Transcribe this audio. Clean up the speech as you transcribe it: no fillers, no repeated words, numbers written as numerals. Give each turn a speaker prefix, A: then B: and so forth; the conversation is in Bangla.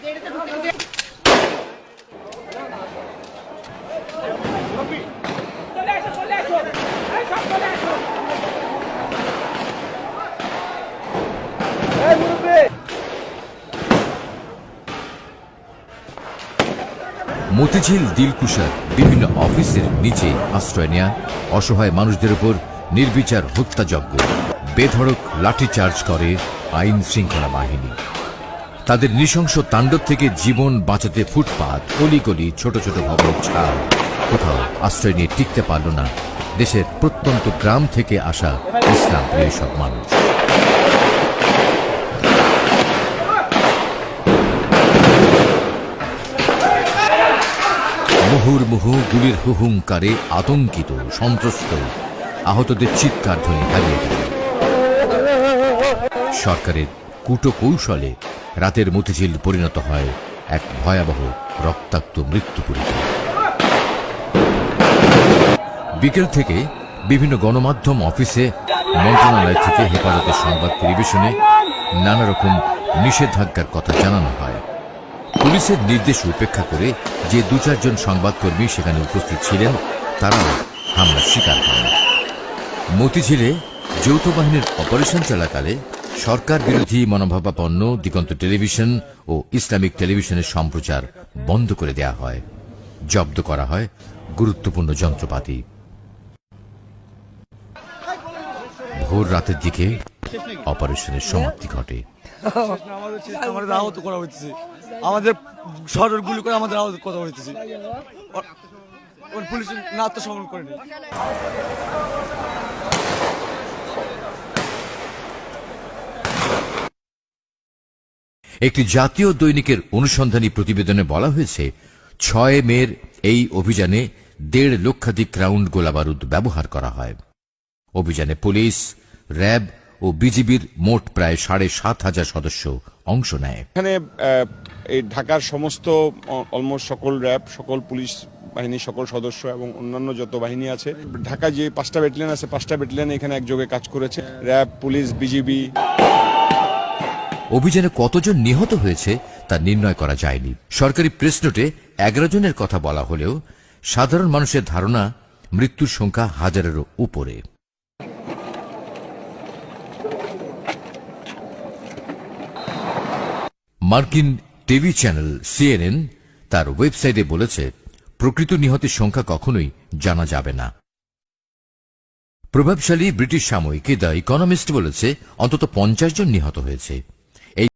A: মতিঝিল দিলকুশার বিভিন্ন অফিসের নিচে আশ্রয় নেয়া অসহায় মানুষদের উপর নির্বিচার হত্যাযজ্ঞ, বেধড়ক লাঠিচার্জ করে আইন শৃঙ্খলা বাহিনী। তাদের নৃশংস তাণ্ডব থেকে জীবন বাঁচাতে ফুটপাত, অলিগলি, ছোট ছোট ভবনের ছাদ, কোথাও আশ্রয় নিয়ে টিকতে পারল না দেশের প্রত্যন্ত গ্রাম থেকে আসা ইসলাম প্রিয় সব মানুষ। মুহুর্মুহু গুলির হুহুঙ্কারে আতঙ্কিত, সন্ত্রস্ত, আহতদের চিৎকার ধ্বনি হারিয়ে গেল। সরকারের কূটকৌশলে রাতের মতিঝিল পরিণত হয় এক ভয়াবহ রক্তাক্ত মৃত্যুপুরীতে। বিকেল থেকে বিভিন্ন গণমাধ্যম অফিসে মন্ত্রণালয় থেকে হেফাজতের সংবাদ পরিবেশনে নানা রকম নিষেধাজ্ঞার কথা জানানো হয়। পুলিশের নির্দেশ উপেক্ষা করে যে ২-৪ জন সংবাদকর্মী সেখানে উপস্থিত ছিলেন তারাও হামলার শিকার হন। মতিঝিলে যৌথ বাহিনীর অপারেশন চলাকালে সরকার বিরোধী মনোভাবাপন্ন দিগন্ত টেলিভিশন ও ইসলামিক টেলিভিশনের সম্প্রচার বন্ধ করে দেয়া হয়, জব্দ করা হয় গুরুত্বপূর্ণ যন্ত্রপাতি। ভোর রাতের দিকে অপারেশনের সমাপ্তি ঘটে।
B: আমাদের আহত করা হচ্ছে, আমাদের শহরের গুলি করে আমাদের আহত করা হচ্ছে, পুলিশ না আত্মসমর্পণ করেনি।
A: একটি জাতীয় দৈনিকের অনুসন্ধানী প্রতিবেদনে বলা হয়েছে ৬ মের এই অভিযানে ১.৫ লক্ষাধিক রাউন্ড গোলাবারুদ ব্যবহার করা হয়। অভিযানে পুলিশ, র্যাব ও বিজিবির মোট প্রায় ৭,৫০০ সদস্য অংশ নেয়।
C: এখানে এই ঢাকার সমস্ত অলমোস্ট সকল র্যাব, সকল পুলিশ বাহিনীর সকল সদস্য এবং অন্যান্য যত বাহিনী আছে, ঢাকা যে ৫টা ব্যাটালিয়ন আছে ৫টা ব্যাটালিয়ন এখানে একযোগে কাজ করেছে, র্যাব, পুলিশ, বিজিবি।
A: অভিযানে কতজন নিহত হয়েছে তা নির্ণয় করা যায়নি। সরকারি প্রেস নোটে ১১ জনের কথা বলা হলেও সাধারণ মানুষের ধারণা মৃত্যুর সংখ্যা হাজারেরও উপরে। মার্কিন টিভি চ্যানেল CNN তার ওয়েবসাইটে বলেছে, প্রকৃত নিহতের সংখ্যা কখনোই জানা যাবে না। প্রভাবশালী ব্রিটিশ সাময়িকী দ্য ইকোনমিস্ট বলেছে অন্তত ৫০ জন নিহত হয়েছে।